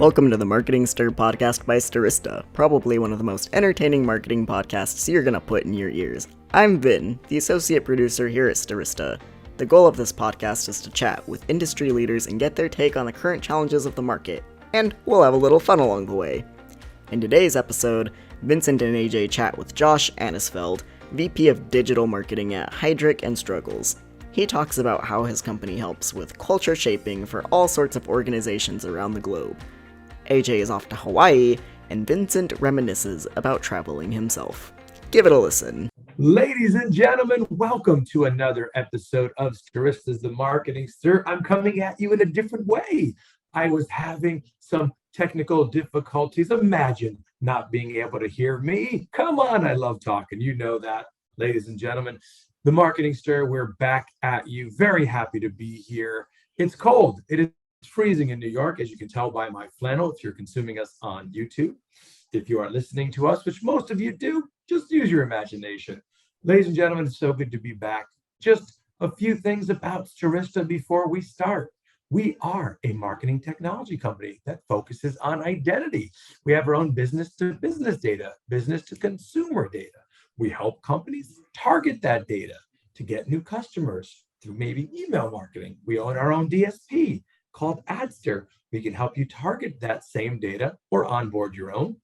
Welcome to the Marketing Stir podcast by Stirista, probably one of the most entertaining marketing podcasts you're gonna put in your ears. I'm Vin, the associate producer here at Stirista. The goal of this podcast is to chat with industry leaders and get their take on the current challenges of the market, and we'll have a little fun along the way. In today's episode, Vincent and Ajay chat with Josh Anisfeld, VP of Digital Marketing at Heidrick and Struggles. He talks about how his company helps with culture shaping for all sorts of organizations around the globe. AJ is off to Hawaii, and Vincent reminisces about traveling himself. Give it a listen. Ladies and gentlemen, welcome to another episode of Stirista's The Marketing Stir. I'm coming at you in a different way. I was having some technical difficulties. Imagine not being able to hear me. Come on, I love talking. You know that, ladies and gentlemen. The Marketing Stir, we're back at you. Very happy to be here. It's cold. It is freezing in New York, as you can tell by my flannel if you're consuming us on YouTube. If you are listening to us, which most of you do, just use your imagination. Ladies and gentlemen, it's so good to be back. Just a few things about Stirista before we start. We are a marketing technology company that focuses on identity. We have our own business-to-business data, business-to-consumer data. We help companies target that data to get new customers through maybe email marketing. We own our own DSP called Adster. We can help you target that same data or onboard your own.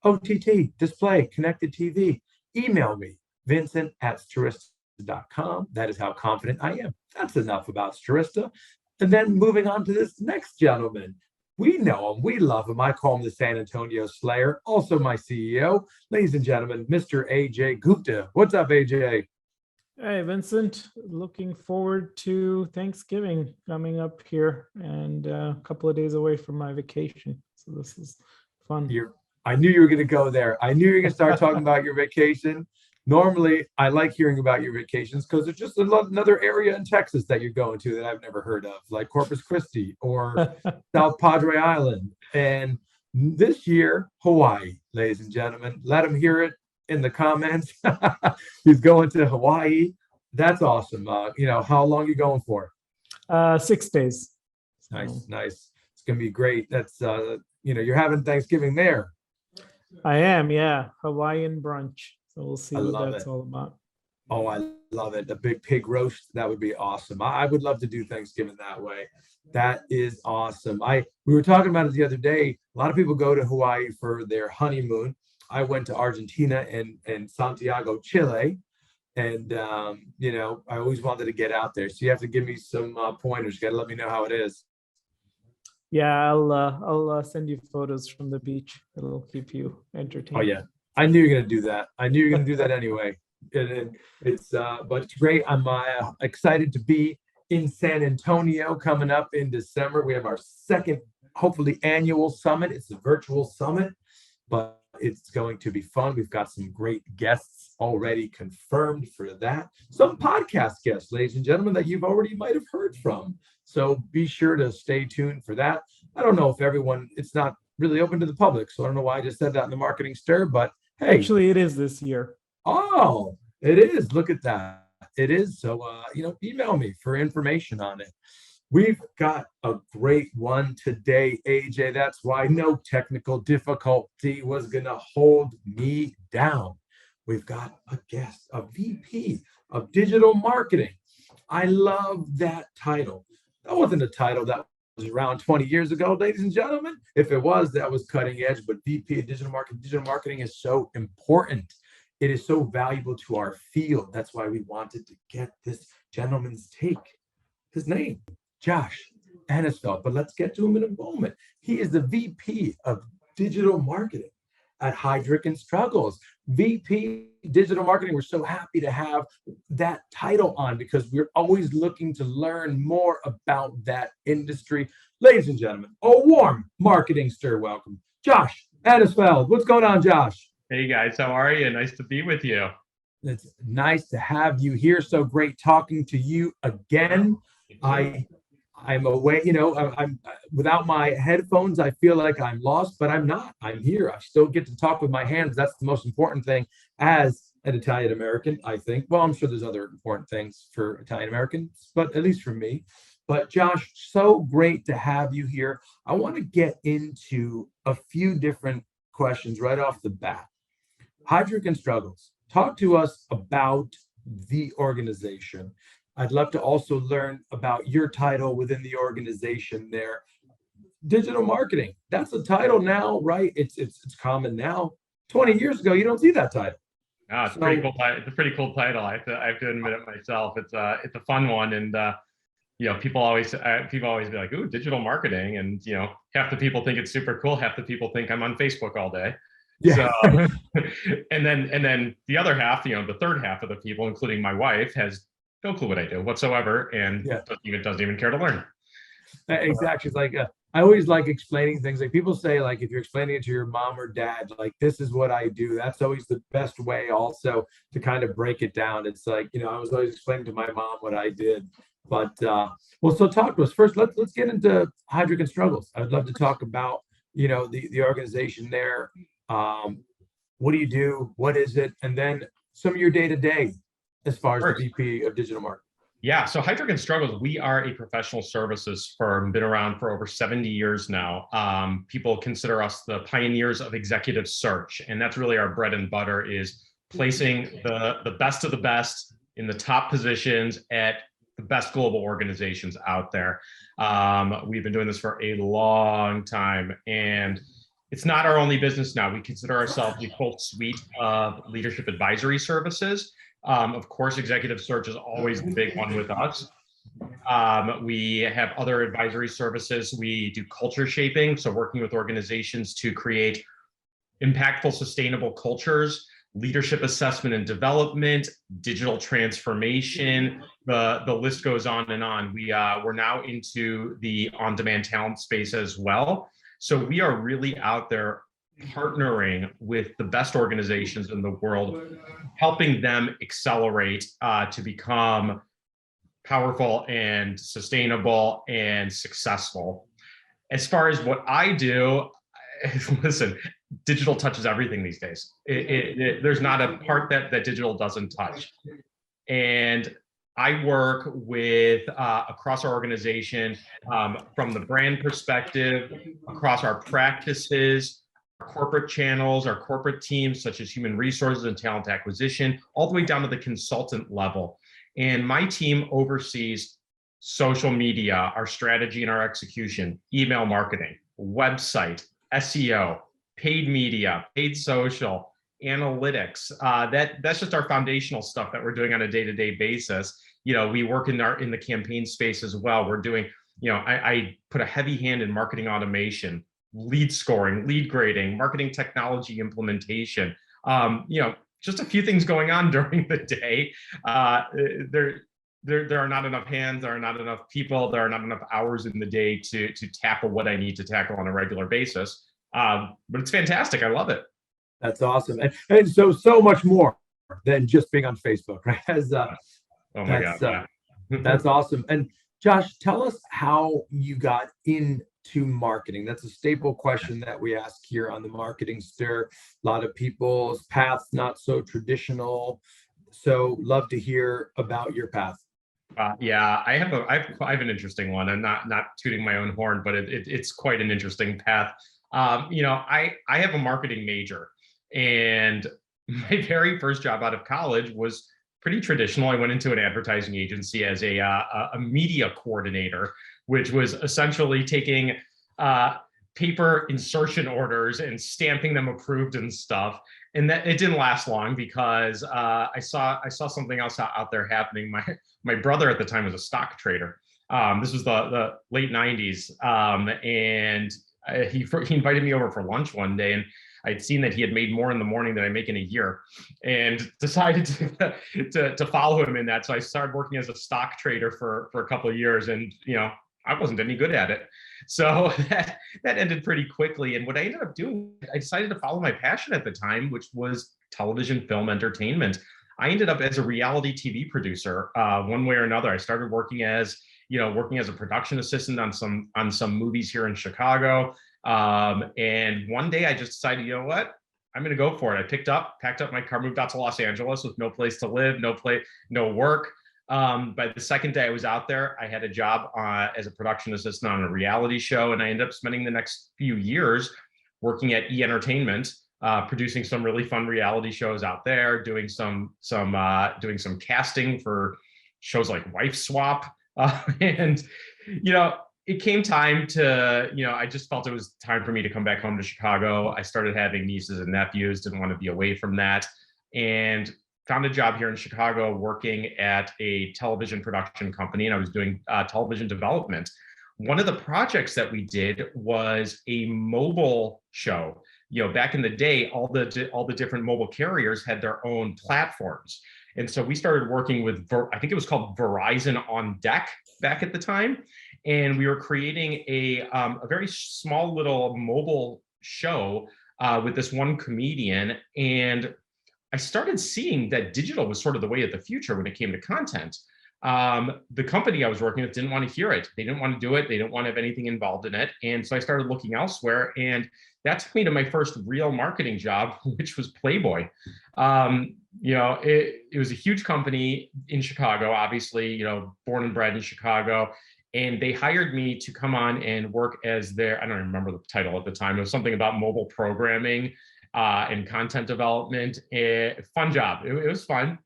OTT, display, connected TV. Email me, Vincent@Stirista.com. That is how confident I am. That's enough about Stirista. And then moving on to this next gentleman. We know him, we love him. I call him the San Antonio Slayer, also my CEO. Ladies and gentlemen, Mr. Ajay Gupta. What's up, Ajay? Hey, Vincent. Looking forward to Thanksgiving coming up here and a couple of days away from my vacation. So this is fun. I knew you were going to go there. I knew you were going to start talking about your vacation. Normally, I like hearing about your vacations because it's just another area in Texas that you're going to that I've never heard of, like Corpus Christi or South Padre Island. And this year, Hawaii, ladies and gentlemen. Let them hear it in the comments. He's going to Hawaii. That's awesome. How long are you going for? 6 days. Nice. It's going to be great. That's, you're having Thanksgiving there. I am, yeah. Hawaiian brunch. So we'll see what that's all about. Oh, I love it. The big pig roast. That would be awesome. I would love to do Thanksgiving that way. That is awesome. We were talking about it the other day. A lot of people go to Hawaii for their honeymoon. I went to Argentina and Santiago, Chile. And, I always wanted to get out there. So you have to give me some pointers. You got to let me know how it is. Yeah, I'll send you photos from the beach. It'll keep you entertained. Oh, yeah. I knew you were going to do that. I knew you were going to do that anyway. But it's great. I'm excited to be in San Antonio coming up in December. We have our second, hopefully, annual summit. It's a virtual summit, but it's going to be fun. We've got some great guests already confirmed for that. Some podcast guests, ladies and gentlemen, that you've already might have heard from. So be sure to stay tuned for that. I don't know if it's not really open to the public, so I don't know why I just said that in the Marketing Stir, but hey. Actually, it is this year. Oh, it is. Look at that. It is. So, email me for information on it. We've got a great one today, AJ. That's why no technical difficulty was going to hold me down. We've got a guest, a VP of Digital Marketing. I love that title. That wasn't a title that was around 20 years ago, ladies and gentlemen. If it was, that was cutting edge. But VP of Digital Marketing is so important. It is so valuable to our field. That's why we wanted to get this gentleman's take. His name, Josh Anisfeld. But let's get to him in a moment. He is the VP of Digital Marketing at Heidrick and Struggles. VP Digital Marketing. We're so happy to have that title on because we're always looking to learn more about that industry. Ladies and gentlemen, a warm Marketing Stir welcome. Josh Anisfeld. What's going on, Josh? Hey guys, how are you? Nice to be with you. It's nice to have you here. So great talking to you again. I'm away, I'm without my headphones. I feel like I'm lost, but I'm not. I'm here. I still get to talk with my hands. That's the most important thing as an Italian American, I think. Well, I'm sure there's other important things for Italian Americans, but at least for me. But Josh, so great to have you here. I want to get into a few different questions right off the bat. Heidrick and Struggles, talk to us about the organization. I'd love to also learn about your title within the organization there. Digital marketing, that's a title now, right? It's common now. 20 years ago, you don't see that title. No, it's pretty cool. It's a pretty cool title. I have to admit it myself. It's a fun one, and people always be like, "Ooh, digital marketing," and half the people think it's super cool. Half the people think I'm on Facebook all day. Yeah. So, and then the other half, the third half of the people, including my wife, has no clue what I do whatsoever, and doesn't even care to learn. Exactly. It's like I always like explaining things. Like people say, like if you're explaining it to your mom or dad, like this is what I do. That's always the best way, also to kind of break it down. It's like I was always explaining to my mom what I did. But well, so talk to us first. Let's get into Heidrick and Struggles. I'd love to talk about the organization there. What do you do? What is it? And then some of your day to day as far as the VP of digital marketing. Yeah, so Heidrick and Struggles, we are a professional services firm, been around for over 70 years now. People consider us the pioneers of executive search, and that's really our bread and butter, is placing the best of the best in the top positions at the best global organizations out there. We've been doing this for a long time, and it's not our only business now. We consider ourselves the full suite of leadership advisory services. Of course, executive search is always the big one with us. We have other advisory services. We do culture shaping, so working with organizations to create impactful, sustainable cultures, leadership assessment and development, digital transformation. The list goes on and on. We're now into the on-demand talent space as well. So we are really out there partnering with the best organizations in the world, helping them accelerate to become powerful and sustainable and successful. As far as what I do, listen, digital touches everything these days. There's not a part that digital doesn't touch. And I work with across our organization, from the brand perspective, across our practices, our corporate channels, our corporate teams, such as human resources and talent acquisition, all the way down to the consultant level. And my team oversees social media, our strategy and our execution, email marketing, website, SEO, paid media, paid social, analytics. That's just our foundational stuff that we're doing on a day-to-day basis. We work in the campaign space as well. We're doing, I put a heavy hand in marketing automation, lead scoring, lead grading, marketing technology implementation. Just a few things going on during the day. There are not enough hands, there are not enough people, there are not enough hours in the day to tackle what I need to tackle on a regular basis. But it's fantastic. I love it. That's awesome. And so much more than just being on Facebook, right? Oh my God. Yeah. That's awesome. And Josh, tell us how you got into marketing. That's a staple question that we ask here on the Marketing Stir. A lot of people's paths not so traditional. So love to hear about your path. Yeah, I have an interesting one. I'm not tooting my own horn, but it's quite an interesting path. I have a marketing major, and my very first job out of college was pretty traditional. I went into an advertising agency as a media coordinator, which was essentially taking paper insertion orders and stamping them approved and stuff. And that it didn't last long because I saw something else out there happening. My brother at the time was a stock trader. This was the late 90s, and he invited me over for lunch one day, and I'd seen that he had made more in the morning than I make in a year, and decided to follow him in that. So I started working as a stock trader for a couple of years, and I wasn't any good at it. So that ended pretty quickly. And what I ended up doing, I decided to follow my passion at the time, which was television, film, entertainment. I ended up as a reality TV producer, one way or another. I started working as a production assistant on some movies here in Chicago. And one day I just decided, you know what? I'm going to go for it. I packed up my car, moved out to Los Angeles with no place to live, no work. By the second day I was out there, I had a job as a production assistant on a reality show, and I ended up spending the next few years working at E Entertainment, producing some really fun reality shows out there, doing some casting for shows like Wife Swap, and it came time to, I just felt it was time for me to come back home to Chicago. I started having nieces and nephews, didn't want to be away from that, and found a job here in Chicago working at a television production company, and I was doing television development. One of the projects that we did was a mobile show. Back in the day, all the different mobile carriers had their own platforms. And so we started working with, I think it was called Verizon On Deck back at the time. And we were creating a very small little mobile show with this one comedian. And I started seeing that digital was sort of the way of the future when it came to content. The company I was working with didn't want to hear it. They didn't want to do it. They didn't want to have anything involved in it. And so I started looking elsewhere. And that took me to my first real marketing job, which was Playboy. It was a huge company in Chicago, obviously, born and bred in Chicago. And they hired me to come on and work as I don't remember the title at the time. It was something about mobile programming and content development. Fun job. It was fun.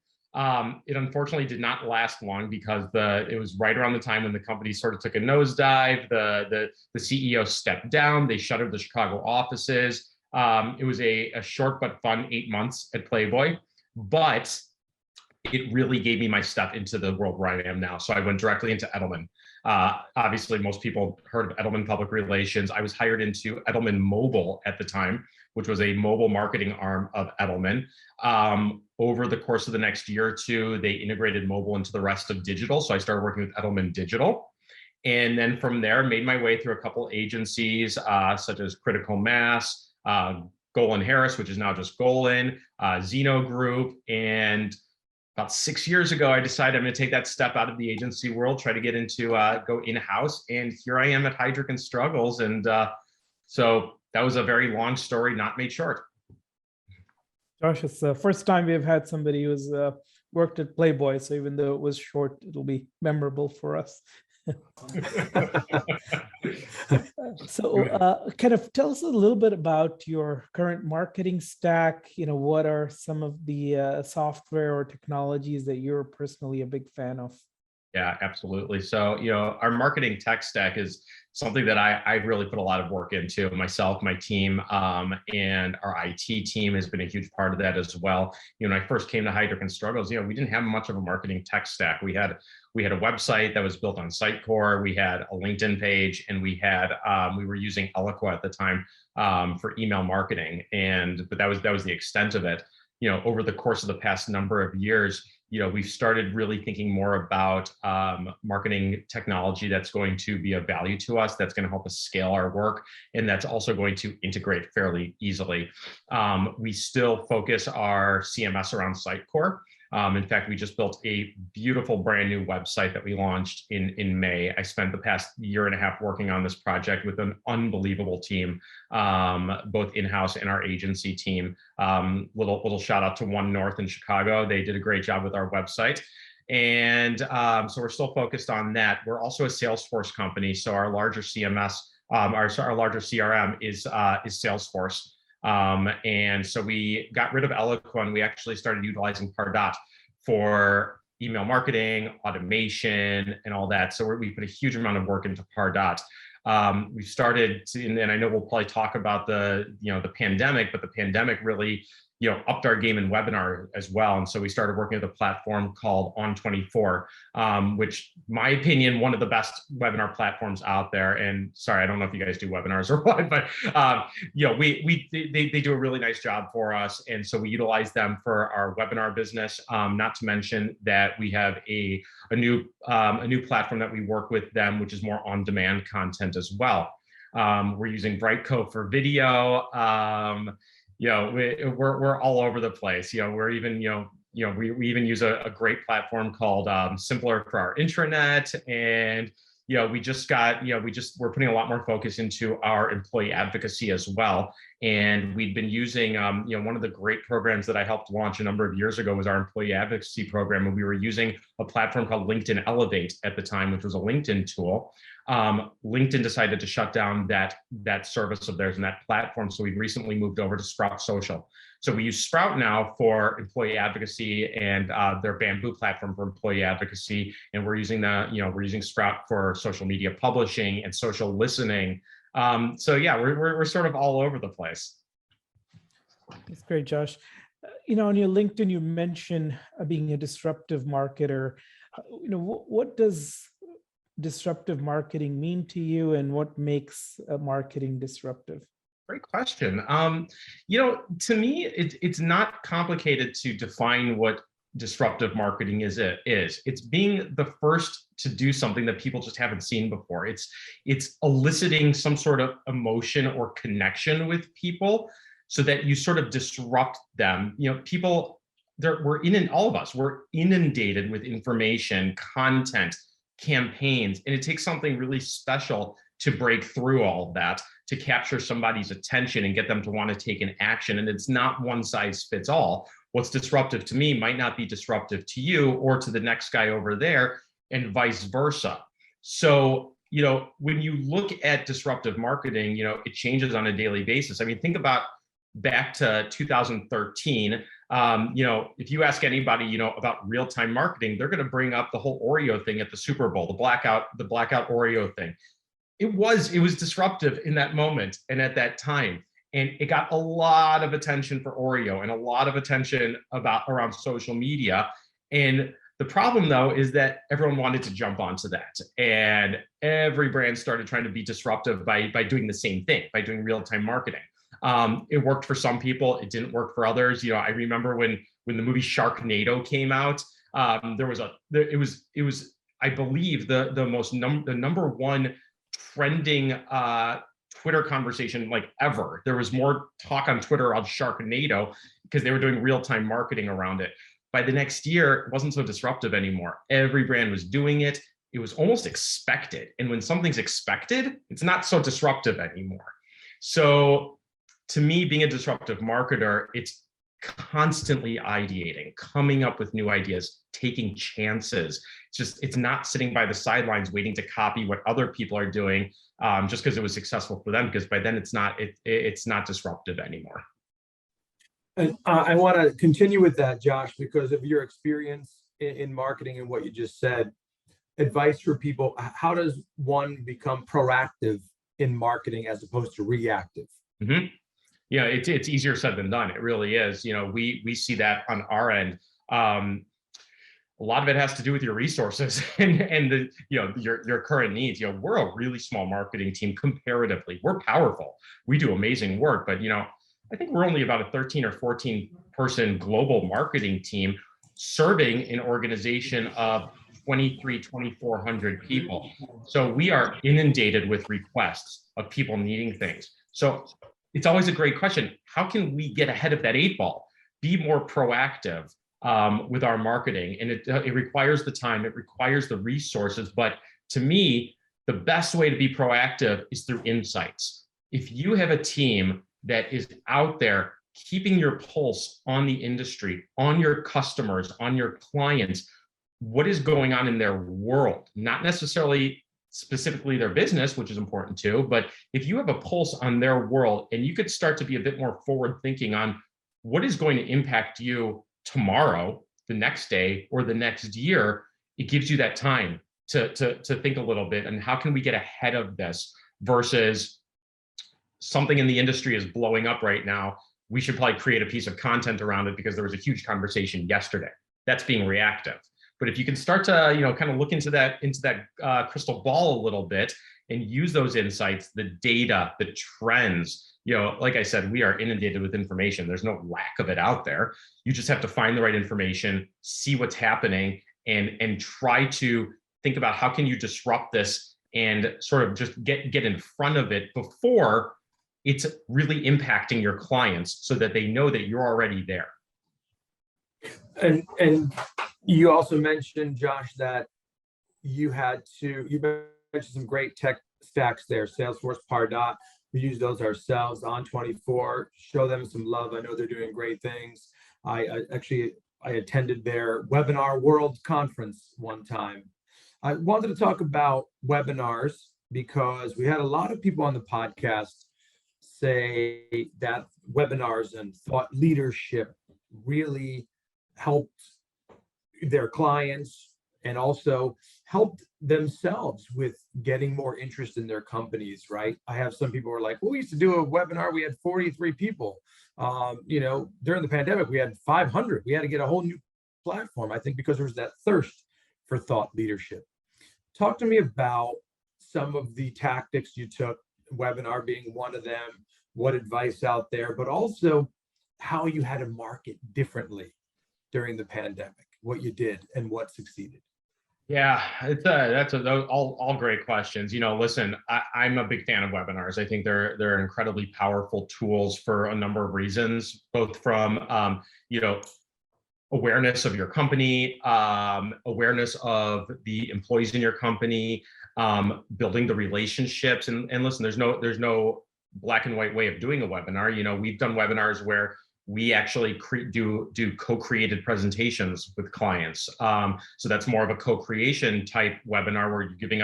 It unfortunately did not last long because it was right around the time when the company sort of took a nosedive. The CEO stepped down. They shuttered the Chicago offices. It was a short but fun 8 months at Playboy, but it really gave me my step into the world where I am now. So I went directly into Edelman. Obviously, most people heard of Edelman Public Relations. I was hired into Edelman Mobile at the time, which was a mobile marketing arm of Edelman. Over the course of the next year or two, they integrated mobile into the rest of digital. So I started working with Edelman Digital. And then from there, made my way through a couple agencies, such as Critical Mass, Golan Harris, which is now just Golan, Zeno Group. And about 6 years ago, I decided I'm going to take that step out of the agency world, try to get into go in-house. And here I am at Heidrick and Struggles. And so that was a very long story, not made short. Josh, it's the first time we've had somebody who's worked at Playboy. So even though it was short, it'll be memorable for us. So kind of tell us a little bit about your current marketing stack. What are some of the software or technologies that you're personally a big fan of? Yeah, absolutely. So, our marketing tech stack is something that I really put a lot of work into. Myself, my team, and our IT team has been a huge part of that as well. When I first came to Heidrick and Struggles, we didn't have much of a marketing tech stack. We had a website that was built on Sitecore. We had a LinkedIn page, and we were using Eloqua at the time for email marketing. But that was the extent of it. Over the course of the past number of years, we've started really thinking more about marketing technology that's going to be of value to us, that's going to help us scale our work, and that's also going to integrate fairly easily. We still focus our CMS around Sitecore. In fact, we just built a beautiful brand new website that we launched in May. I spent the past year and a half working on this project with an unbelievable team, both in-house and our agency team. Little shout out to One North in Chicago. They did a great job with our website. And so we're still focused on that. We're also a Salesforce company. So our larger CMS, our larger CRM is Salesforce. And so we got rid of Eloqua, and we actually started utilizing Pardot for email marketing, automation, and all that. So we put a huge amount of work into Pardot. We started to, and I know we'll probably talk about the pandemic, but the pandemic really upped our game in webinar as well. And so we started working with a platform called On24, which, my opinion, one of the best webinar platforms out there. And sorry, I don't know if you guys do webinars or what, but they do a really nice job for us. And so we utilize them for our webinar business. Not to mention that we have a new platform that we work with them, which is more on-demand content as well. We're using Brightco for video. We're all over the place. We're even, we even use a great platform called Simpler for our intranet. And we're putting a lot more focus into our employee advocacy as well. And we've been using, one of the great programs that I helped launch a number of years ago was our employee advocacy program. And we were using a platform called LinkedIn Elevate at the time, which was a LinkedIn tool. LinkedIn decided to shut down that service of theirs and that platform. So we've recently moved over to Sprout Social. So we use Sprout now for employee advocacy and their Bamboo platform for employee advocacy. And we're using Sprout for social media publishing and social listening. So yeah, we're sort of all over the place. That's great, Josh. On your LinkedIn, you mentioned being a disruptive marketer. What does disruptive marketing mean to you, and what makes marketing disruptive? Great question. To me, it's not complicated to define what disruptive marketing is. It's being the first to do something that people just haven't seen before. It's eliciting some sort of emotion or connection with people so that you sort of disrupt them. People, all of us, we're inundated with information, content, campaigns, and it takes something really special to break through all of that, to capture somebody's attention and get them to want to take an action. And it's not one size fits all. What's disruptive to me might not be disruptive to you or to the next guy over there, and vice versa. So, when you look at disruptive marketing, it changes on a daily basis. I mean, think about back to 2013. If you ask anybody, about real-time marketing, they're going to bring up the whole Oreo thing at the Super Bowl, the blackout Oreo thing. It was disruptive in that moment and at that time. And it got a lot of attention for Oreo and a lot of attention around social media. And the problem, though, is that everyone wanted to jump onto that. And every brand started trying to be disruptive by doing the same thing, by doing real-time marketing. It worked for some people. It didn't work for others. I remember when the movie Sharknado came out, it was I believe the number one trending Twitter conversation like ever. There was more talk on Twitter on Sharknado because they were doing real-time marketing around it. By the next year, it wasn't so disruptive anymore. Every brand was doing it. It was almost expected. And when something's expected, it's not so disruptive anymore. So to me, being a disruptive marketer, it's constantly ideating, coming up with new ideas, taking chances. It's not sitting by the sidelines waiting to copy what other people are doing just because it was successful for them, because by then it's not disruptive anymore. And I want to continue with that, Josh, because of your experience in marketing and what you just said. Advice for people: how does one become proactive in marketing as opposed to reactive? Mm-hmm. Yeah, it's easier said than done. It really is. We see that on our end. A lot of it has to do with your resources and the your current needs. We're a really small marketing team comparatively. We're powerful. We do amazing work, but I think we're only about a 13 or 14 person global marketing team serving an organization of 2,400 people. So we are inundated with requests of people needing things. So it's always a great question. How can we get ahead of that 8 ball? Be more proactive with our marketing. And it requires the time, it requires the resources. But to me, the best way to be proactive is through insights. If you have a team that is out there keeping your pulse on the industry, on your customers, on your clients, what is going on in their world, not necessarily specifically their business, which is important too, but if you have a pulse on their world and you could start to be a bit more forward thinking on what is going to impact you tomorrow, the next day, or the next year, it gives you that time to think a little bit. And how can we get ahead of this versus something in the industry is blowing up right now? We should probably create a piece of content around it because there was a huge conversation yesterday. That's being reactive. But if you can start to, kind of look into that crystal ball a little bit and use those insights, the data, the trends, like I said, we are inundated with information. There's no lack of it out there. You just have to find the right information, see what's happening, and try to think about how can you disrupt this and sort of just get in front of it before it's really impacting your clients so that they know that you're already there. And you also mentioned, Josh, that you mentioned some great tech stacks there. Salesforce, Pardot. We use those ourselves. On24, show them some love. I know they're doing great things. I attended their Webinar World Conference one time. I wanted to talk about webinars because we had a lot of people on the podcast say that webinars and thought leadership really helped their clients and also helped themselves with getting more interest in their companies, right? I have some people who are like, well, we used to do a webinar, we had 43 people. During the pandemic, we had 500. We had to get a whole new platform, I think, because there was that thirst for thought leadership. Talk to me about some of the tactics you took, webinar being one of them, what advice out there, but also how you had to market differently during the pandemic, what you did and what succeeded. Yeah, those all great questions. Listen, I'm a big fan of webinars. I think they're incredibly powerful tools for a number of reasons, both from awareness of your company, awareness of the employees in your company, building the relationships. And listen, there's no black and white way of doing a webinar. We've done webinars where we actually do co-created presentations with clients. So that's more of a co-creation type webinar where you're giving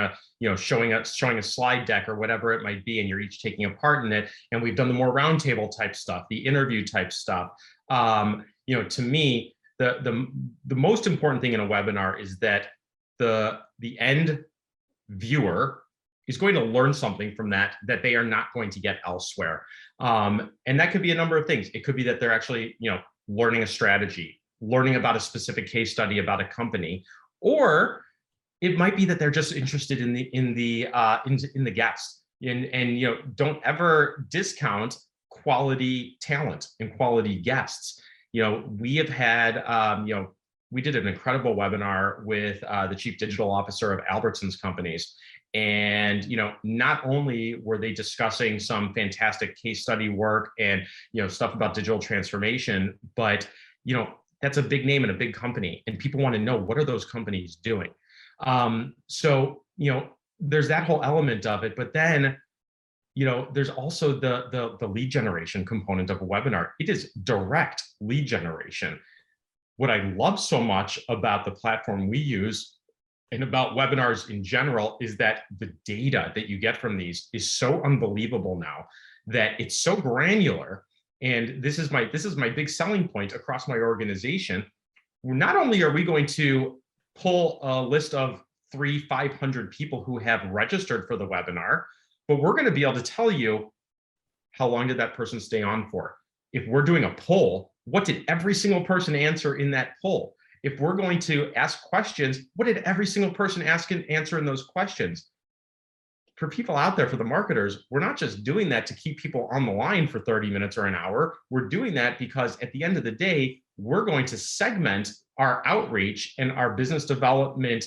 showing a slide deck or whatever it might be, and you're each taking a part in it. And we've done the more roundtable type stuff, the interview type stuff. To me, the most important thing in a webinar is that the end viewer is going to learn something from that they are not going to get elsewhere. And that could be a number of things. It could be that they're actually, learning a strategy, learning about a specific case study about a company, or it might be that they're just interested in the guest. And don't ever discount quality talent and quality guests. We have had, we did an incredible webinar with the chief digital officer of Albertsons Companies. And, not only were they discussing some fantastic case study work and, stuff about digital transformation, but, that's a big name and a big company, and people want to know, what are those companies doing? So, there's that whole element of it, but then, there's also the lead generation component of a webinar. It is direct lead generation. What I love so much about the platform we use and about webinars in general is that the data that you get from these is so unbelievable now, that it's so granular. And this is my big selling point across my organization. Not only are we going to pull a list of 300-500 people who have registered for the webinar, but we're going to be able to tell you, how long did that person stay on for? If we're doing a poll, what did every single person answer in that poll? If we're going to ask questions, what did every single person ask and answer in those questions? For people out there, for the marketers, we're not just doing that to keep people on the line for 30 minutes or an hour. We're doing that because at the end of the day, we're going to segment our outreach and our business development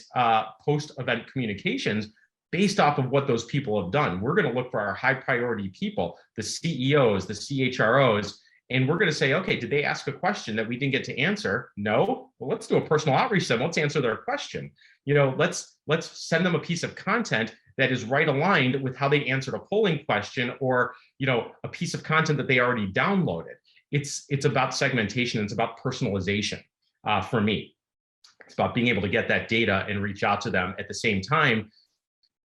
post-event communications based off of what those people have done. We're going to look for our high priority people, the CEOs, the CHROs, and we're going to say, okay, did they ask a question that we didn't get to answer? No. Well, let's do a personal outreach then. Let's answer their question. Let's send them a piece of content that is right aligned with how they answered a polling question, or a piece of content that they already downloaded. It's about segmentation. It's about personalization for me. It's about being able to get that data and reach out to them. At the same time,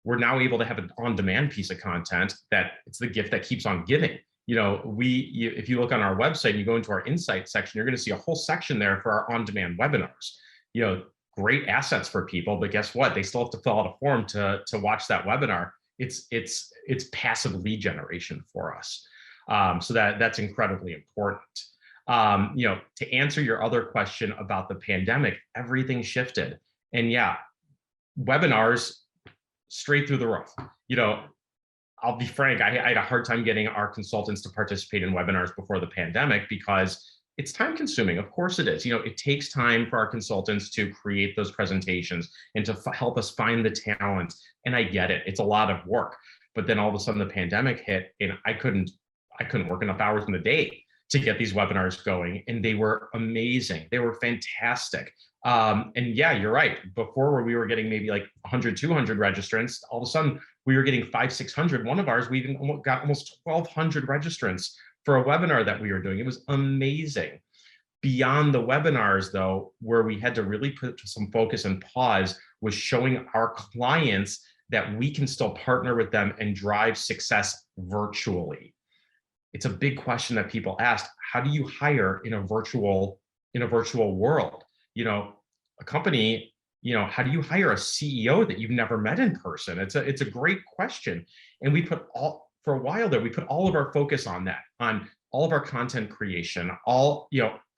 we're now able to have an on-demand piece of content that it's the gift that keeps on giving. If you look on our website and you go into our insight section, you're going to see a whole section there for our on-demand webinars. Great assets for people, but guess what? They still have to fill out a form to watch that webinar. It's passive lead generation for us. So that's incredibly important. To answer your other question about the pandemic, everything shifted. And yeah, webinars straight through the roof. I'll be frank, I had a hard time getting our consultants to participate in webinars before the pandemic because it's time consuming. Of course it is. It takes time for our consultants to create those presentations and to help us find the talent. And I get it. It's a lot of work. But then all of a sudden the pandemic hit and I couldn't work enough hours in the day to get these webinars going. And they were amazing. They were fantastic. And yeah, you're right. Before, where we were getting maybe like 100, 200 registrants, all of a sudden we were getting 500, 600. One of ours, we even got almost 1,200 registrants for a webinar that we were doing. It was amazing. Beyond the webinars, though, where we had to really put some focus and pause, was showing our clients that we can still partner with them and drive success virtually. It's a big question that people ask: how do you hire in a virtual world? You know, a company, you know, how do you hire a CEO that you've never met in person? It's a great question. And for a while there, we put all of our focus on that, on all of our content creation,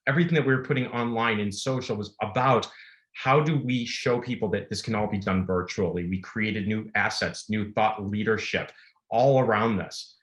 everything that we were putting online in social was about how do we show people that this can all be done virtually. We created new assets, new thought leadership all around this.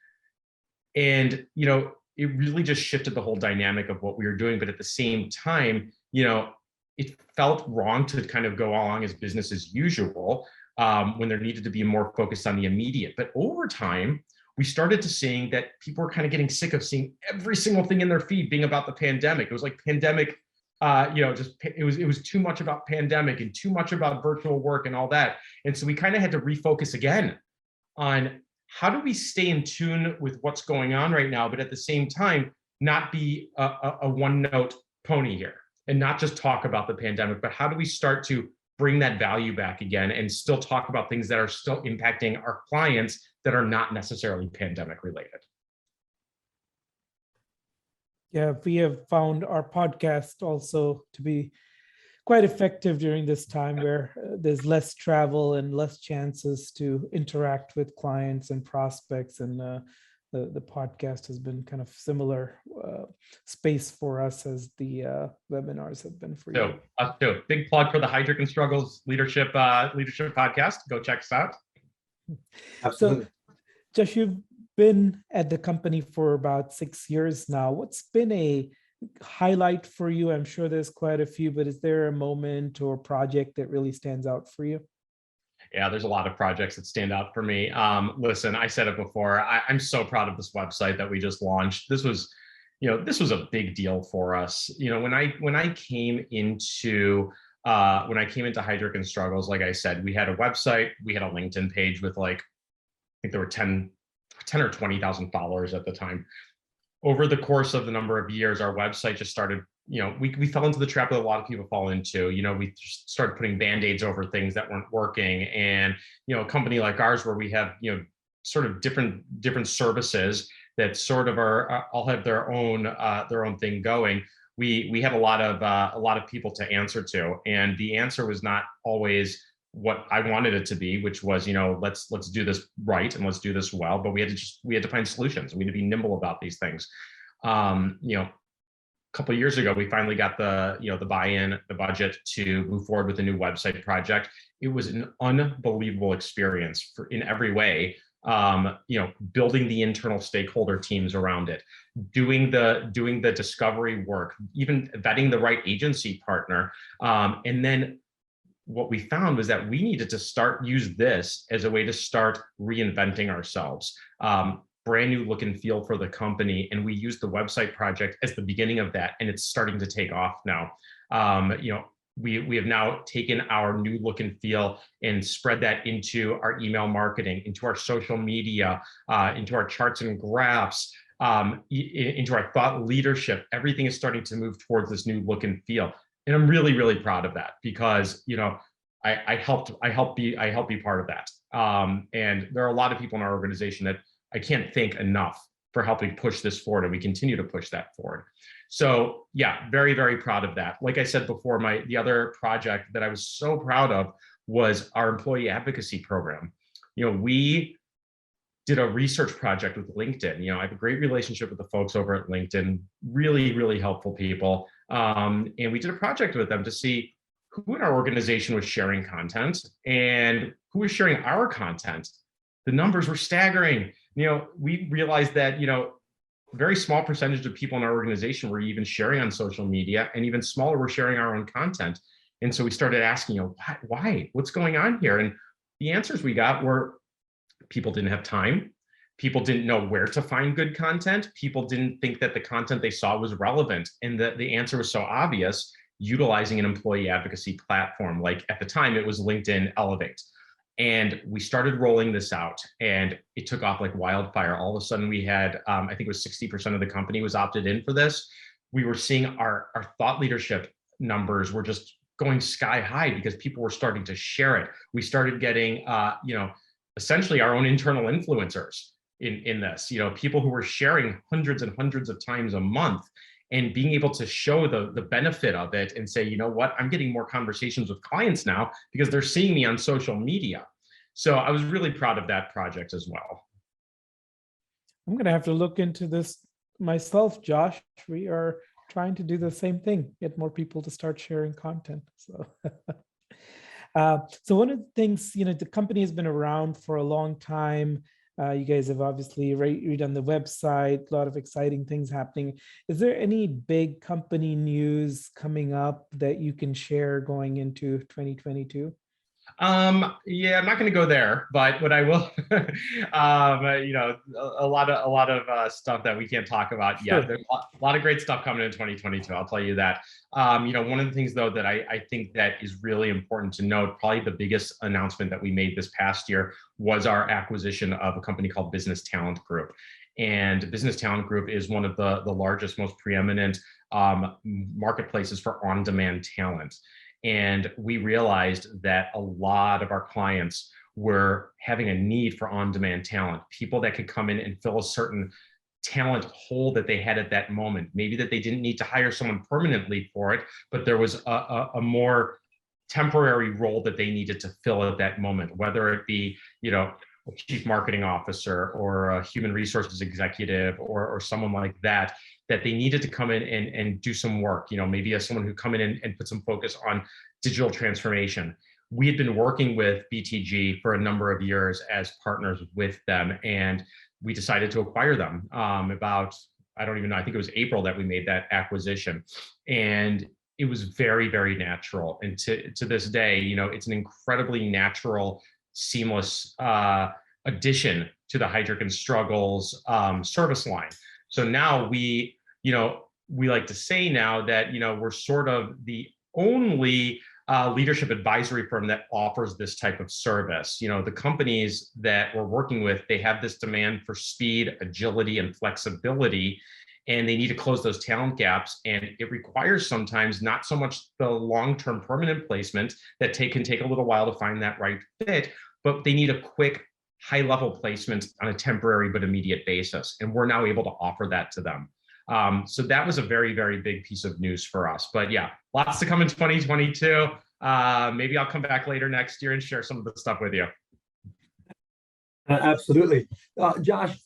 And, you know, it really just shifted the whole dynamic of what we were doing. But at the same time, you know, it felt wrong to kind of go along as business as usual when there needed to be more focus on the immediate. But over time, we started to seeing that people were kind of getting sick of seeing every single thing in their feed being about the pandemic. It was like pandemic, it was too much about pandemic and too much about virtual work and all that. And so we kind of had to refocus again on how do we stay in tune with what's going on right now, but at the same time, not be a one-note pony here and not just talk about the pandemic, but how do we start to bring that value back again and still talk about things that are still impacting our clients that are not necessarily pandemic related. Yeah, we have found our podcast also to be quite effective during this time where there's less travel and less chances to interact with clients and prospects. And the podcast has been kind of similar space for us as the webinars have been for you. So, big plug for the Heidrick and Struggles leadership podcast. Go check us out. Absolutely. So, Josh, you've been at the company for about 6 years now. What's been a highlight for you? I'm sure there's quite a few, but is there a moment or project that really stands out for you? Yeah, there's a lot of projects that stand out for me. Listen, I said it before. I'm so proud of this website that we just launched. This was a big deal for us. You know, when I came into Heidrick and Struggles, like I said, we had a website, we had a LinkedIn page with like, I think there were 10 or 20,000 followers at the time. Over the course of the number of years, our website just started, you know, we fell into the trap that a lot of people fall into. You know, we just started putting band-aids over things that weren't working. And, you know, a company like ours where we have, you know, sort of different services that sort of all have their own thing going. We had a lot of people to answer to, and the answer was not always what I wanted it to be, which was, you know, let's do this right and let's do this well. But we had to find solutions. We had to be nimble about these things. You know, a couple of years ago, we finally got the buy-in, the budget to move forward with a new website project. It was an unbelievable experience in every way. You know, building the internal stakeholder teams around it, doing the discovery work, even vetting the right agency partner, and then what we found was that we needed to use this as a way to start reinventing ourselves. Brand new look and feel for the company. And we used the website project as the beginning of that. And it's starting to take off now. You know, we have now taken our new look and feel and spread that into our email marketing, into our social media, into our charts and graphs, into our thought leadership. Everything is starting to move towards this new look and feel. And I'm really, really proud of that because, you know, I helped be part of that. And there are a lot of people in our organization that I can't thank enough for helping push this forward, and we continue to push that forward. So yeah, very, very proud of that. Like I said before, the other project that I was so proud of was our employee advocacy program. You know, we did a research project with LinkedIn. You know, I have a great relationship with the folks over at LinkedIn, really, really helpful people. And we did a project with them to see who in our organization was sharing content and who was sharing our content. The numbers were staggering. You know, we realized that, you know, a very small percentage of people in our organization were even sharing on social media, and even smaller were sharing our own content. And so we started asking, you know, why? What's going on here? And the answers we got were people didn't have time. People didn't know where to find good content. People didn't think that the content they saw was relevant. And the answer was so obvious. utilizing an employee advocacy platform. Like at the time, it was LinkedIn Elevate. And we started rolling this out, and it took off like wildfire. All of a sudden we had, I think it was 60% of the company was opted in for this. We were seeing our thought leadership numbers were just going sky high because people were starting to share it. We started getting, essentially our own internal influencers in this, people who were sharing hundreds and hundreds of times a month, and being able to show the benefit of it and say, you know what, I'm getting more conversations with clients now because they're seeing me on social media. So I was really proud of that project as well. I'm going to have to look into this myself, Josh. We are trying to do the same thing, get more people to start sharing content. So, so one of the things, the company has been around for a long time. You guys have obviously redone the website, a lot of exciting things happening. Is there any big company news coming up that you can share going into 2022? Yeah, I'm not going to go there, but what I will, a lot of stuff that we can't talk about yet. Sure. There's a lot of great stuff coming in 2022. I'll tell you that. One of the things though that I think that is really important to note, probably the biggest announcement that we made this past year was our acquisition of a company called Business Talent Group. And Business Talent Group is one of the largest, most preeminent marketplaces for on-demand talent. And we realized that a lot of our clients were having a need for on-demand talent, people that could come in and fill a certain talent hole that they had at that moment. Maybe that they didn't need to hire someone permanently for it, but there was a more temporary role that they needed to fill at that moment, whether it be, a chief marketing officer or a human resources executive or someone like that they needed to come in and do some work, maybe as someone who come in and put some focus on digital transformation. We had been working with BTG for a number of years as partners with them, and we decided to acquire them about, I don't even know, I think it was April that we made that acquisition. And it was very, very natural. And to this day, it's an incredibly natural, seamless addition to the Heidrick and Struggles service line. So now we like to say now that, we're sort of the only leadership advisory firm that offers this type of service. The companies that we're working with, they have this demand for speed, agility, and flexibility, and they need to close those talent gaps. And it requires sometimes not so much the long-term permanent placement that can take a little while to find that right fit, but they need a quick, high-level placement on a temporary but immediate basis. And we're now able to offer that to them. So that was a very, very big piece of news for us. But yeah, lots to come in 2022. Maybe I'll come back later next year and share some of the stuff with you. Absolutely. Josh,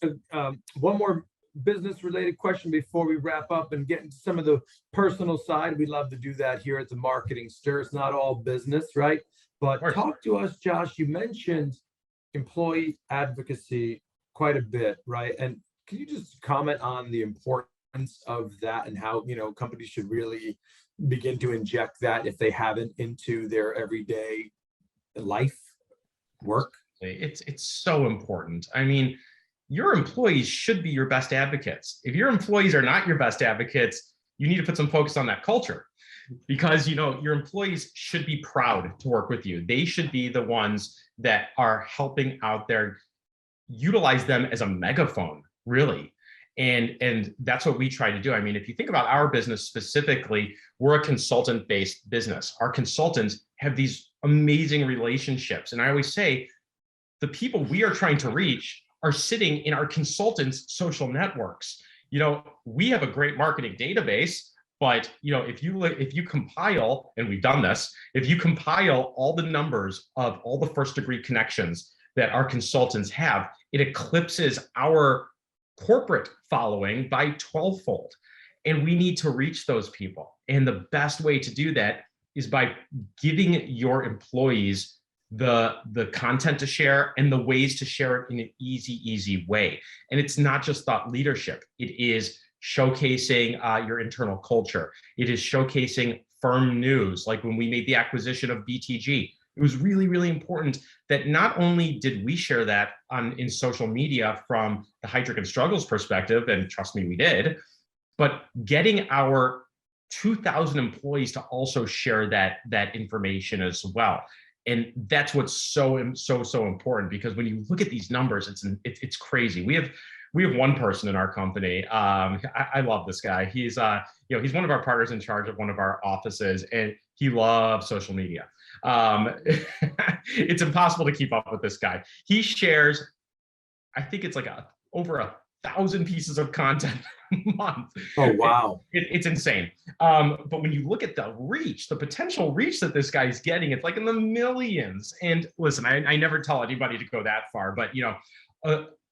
one more business-related question before we wrap up and get into some of the personal side. We love to do that here at the Marketing Stir. It's not all business, right? But talk to us, Josh. You mentioned employee advocacy quite a bit, right? And can you just comment on the importance of that and how, companies should really begin to inject that, if they haven't, into their everyday life, work? It's so important. I mean, your employees should be your best advocates. If your employees are not your best advocates, you need to put some focus on that culture, because your employees should be proud to work with you. They should be the ones that are helping out there. Utilize them as a megaphone, really. And that's what we try to do. I mean, if you think about our business specifically, we're a consultant-based business. Our consultants have these amazing relationships. And I always say, the people we are trying to reach are sitting in our consultants' social networks. We have a great marketing database, but if you compile, and we've done this, if you compile all the numbers of all the first-degree connections that our consultants have, it eclipses our corporate following by 12-fold. And we need to reach those people. And the best way to do that is by giving your employees the content to share and the ways to share it in an easy way. And it's not just thought leadership. It is showcasing your internal culture. It is showcasing firm news. Like when we made the acquisition of BTG, it was really, really important that not only did we share that in social media from the Heidrick and Struggles perspective, and trust me, we did, but getting our 2,000 employees to also share that information as well. And that's what's so important, because when you look at these numbers, it's crazy. We have one person in our company. I love this guy. He's he's one of our partners in charge of one of our offices, and he loves social media. It's impossible to keep up with this guy. He shares, I think it's like over 1,000 pieces of content a month. Oh, wow. It's insane. But when you look at the reach, the potential reach that this guy's getting, it's like in the millions. And listen, I never tell anybody to go that far, but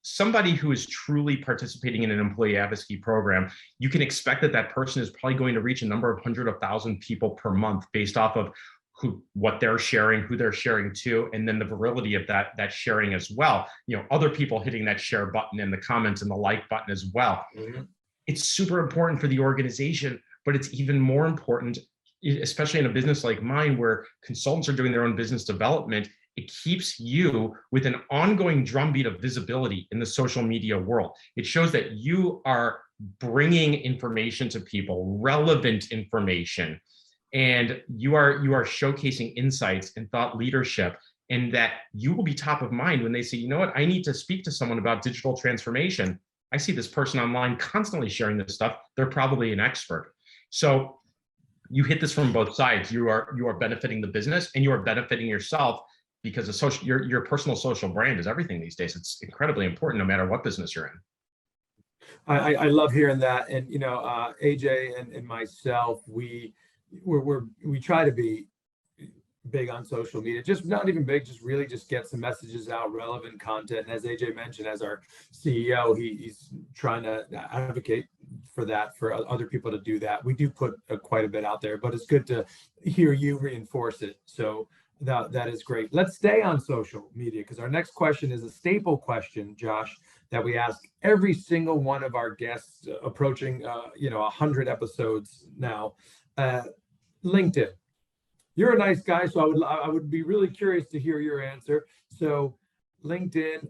somebody who is truly participating in an employee advocacy program, you can expect that person is probably going to reach a number of hundred of thousand people per month based off of what they're sharing, who they're sharing to, and then the virility of that sharing as well. Other people hitting that share button and the comments and the like button as well. Mm-hmm. It's super important for the organization, but it's even more important, especially in a business like mine, where consultants are doing their own business development. It keeps you with an ongoing drumbeat of visibility in the social media world. It shows that you are bringing information to people, relevant information, and you are showcasing insights and thought leadership, and that you will be top of mind when they say, you know what, I need to speak to someone about digital transformation. I see this person online constantly sharing this stuff. They're probably an expert. So you hit this from both sides. You are benefiting the business, and you are benefiting yourself, because your personal social brand is everything these days. It's incredibly important no matter what business you're in. I love hearing that. And AJ and myself, we try to be big on social media, just not even big, just really just get some messages out, relevant content. And as AJ mentioned, as our CEO, he's trying to advocate for that, for other people to do that. We do put quite a bit out there, but it's good to hear you reinforce it. So that is great. Let's stay on social media, because our next question is a staple question, Josh, that we ask every single one of our guests approaching 100 episodes now. LinkedIn. You're a nice guy, so I would be really curious to hear your answer. So LinkedIn,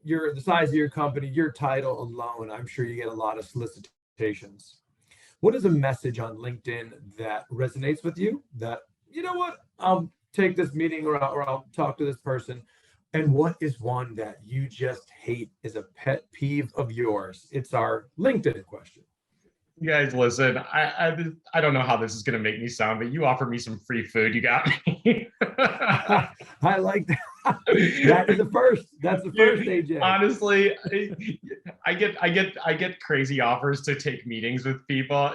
you're the size of your company, your title alone, I'm sure you get a lot of solicitations. What is a message on LinkedIn that resonates with you, that, you know what, I'll take this meeting, or I'll talk to this person? And what is one that you just hate, is a pet peeve of yours? It's our LinkedIn question. You guys, listen, I don't know how this is going to make me sound, but you offer me some free food. You got me. I like that. That is the first. That's the first, AJ. Honestly, I get crazy offers to take meetings with people.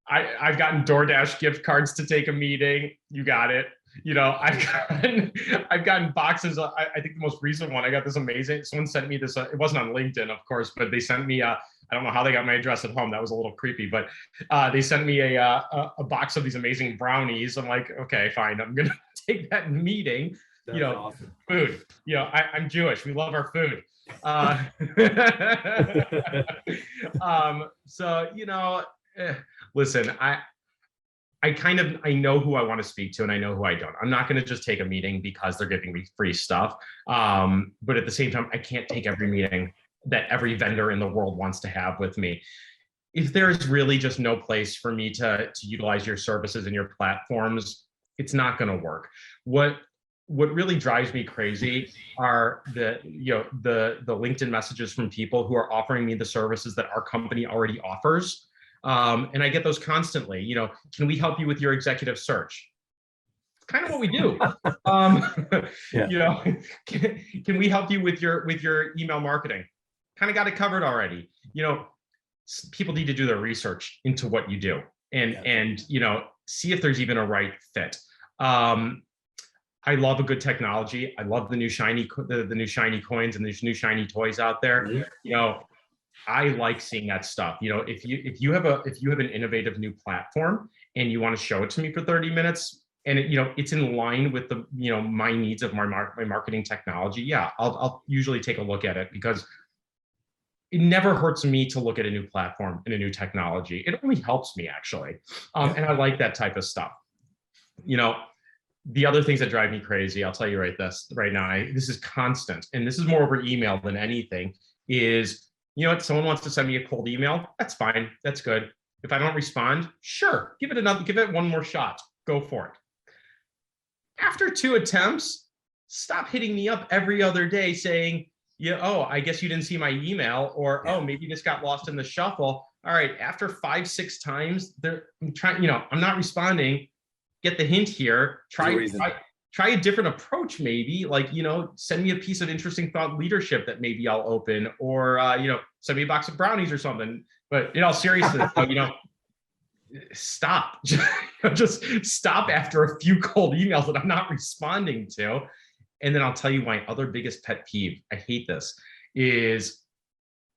I've gotten DoorDash gift cards to take a meeting. You got it. I've gotten boxes. I think the most recent one, I got this amazing. Someone sent me this. It wasn't on LinkedIn, of course, but they sent me. I don't know how they got my address at home. That was a little creepy, but they sent me a box of these amazing brownies. I'm like, okay, fine. I'm gonna take that meeting. That's awesome. Food. I'm Jewish. We love our food. Listen, I know who I want to speak to, and I know who I don't. I'm not going to just take a meeting because they're giving me free stuff. But at the same time, I can't take every meeting that every vendor in the world wants to have with me. If there is really just no place for me to utilize your services and your platforms, it's not going to work. What really drives me crazy are the LinkedIn messages from people who are offering me the services that our company already offers. And I get those constantly. Can we help you with your executive search? It's kind of what we do. Yeah. Can we help you with your email marketing? Kind of got it covered already. People need to do their research into what you do, and see if there's even a right fit. I love a good technology. I love the new shiny coins and these new shiny toys out there. Mm-hmm. I like seeing that stuff. If you have an innovative new platform and you want to show it to me for 30 minutes, and it's in line with the my needs of my marketing technology, yeah, I'll usually take a look at it, because it never hurts me to look at a new platform and a new technology. It only helps me, actually, and I like that type of stuff. The other things that drive me crazy, I'll tell you right now, this is constant, and this is more over email than anything, is, someone wants to send me a cold email. That's fine. That's good. If I don't respond, sure, give it one more shot. Go for it. After 2 attempts, stop hitting me up every other day saying, yeah, oh, I guess you didn't see my email, or oh, maybe this got lost in the shuffle. All right, after 5, 6 times, I'm not responding. Get the hint here. Try a different approach, maybe. Like, send me a piece of interesting thought leadership that maybe I'll open, or send me a box of brownies or something. But in all seriousness, stop. Just stop after a few cold emails that I'm not responding to. And then I'll tell you my other biggest pet peeve, I hate this, is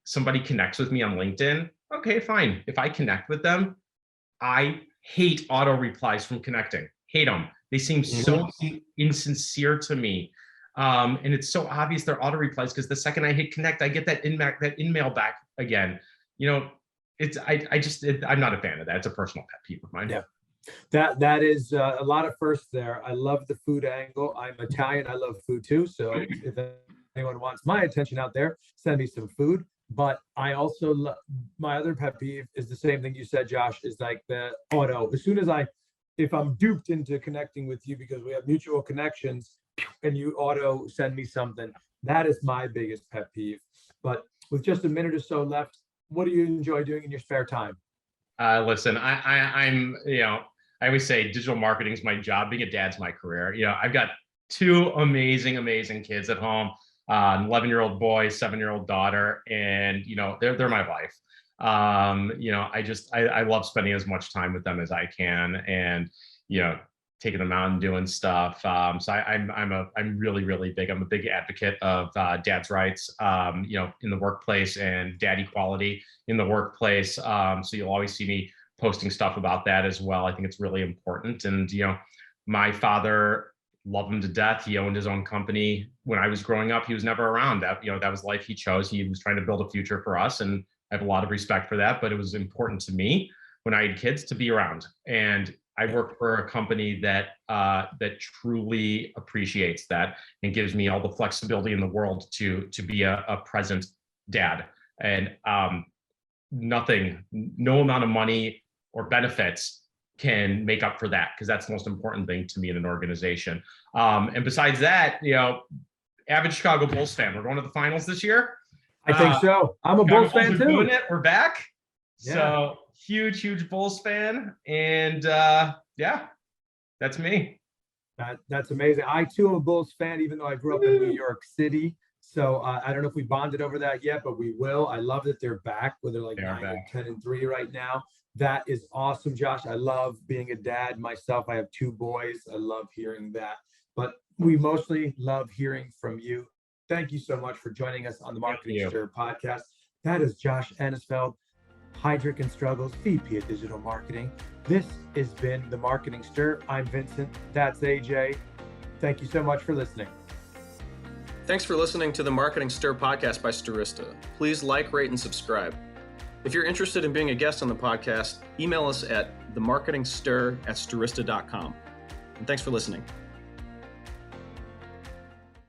somebody connects with me on LinkedIn. Okay, fine. If I connect with them, I hate auto replies from connecting. Hate them. They seem so insincere to me. And it's so obvious they're auto replies because the second I hit connect, I get that in-mail back again. I'm not a fan of that. It's a personal pet peeve of mine. Yeah. That is a lot of firsts there. I love the food angle. I'm Italian. I love food too. So if anyone wants my attention out there, send me some food. But I also love, my other pet peeve is the same thing you said, Josh, is like the auto. As soon as if I'm duped into connecting with you because we have mutual connections and you auto send me something, that is my biggest pet peeve. But with just a minute or so left, what do you enjoy doing in your spare time? Listen, I always say digital marketing is my job. Being a dad's my career. I've got 2 amazing kids at home, an 11-year-old boy, 7-year-old daughter, and they're my life. I love spending as much time with them as I can, and taking them out and doing stuff. So I'm really big. I'm a big advocate of dad's rights, in the workplace, and dad equality in the workplace. So you'll always see me posting stuff about that as well. I think it's really important. And, my father, loved him to death. He owned his own company. When I was growing up, he was never around. That was life he chose. He was trying to build a future for us. And I have a lot of respect for that, but it was important to me when I had kids to be around. And I work for a company that truly appreciates that and gives me all the flexibility in the world to be a present dad. And no amount of money or benefits can make up for that, because that's the most important thing to me in an organization. And besides that, avid Chicago Bulls fan. We're going to the finals this year. I think so. I'm a Bulls fan too. Doing it. We're back. Yeah. So huge Bulls fan. And that's me. That's amazing. I too am a Bulls fan, even though I grew up in New York City. So I don't know if we bonded over that yet, but we will. I love that they're back, where they're like 9-10-3 right now. That is awesome, Josh. I love being a dad myself. I have 2 boys. I love hearing that. But we mostly love hearing from you. Thank you so much for joining us on the Marketing Stir podcast. That is Josh Anisfeld, Heidrick and Struggles, VP of Digital Marketing. This has been the Marketing Stir. I'm Vincent. That's AJ. Thank you so much for listening. Thanks for listening to the Marketing Stir podcast by Stirista. Please like, rate, and subscribe. If you're interested in being a guest on the podcast, email us at themarketingstir@stirista.com. And thanks for listening.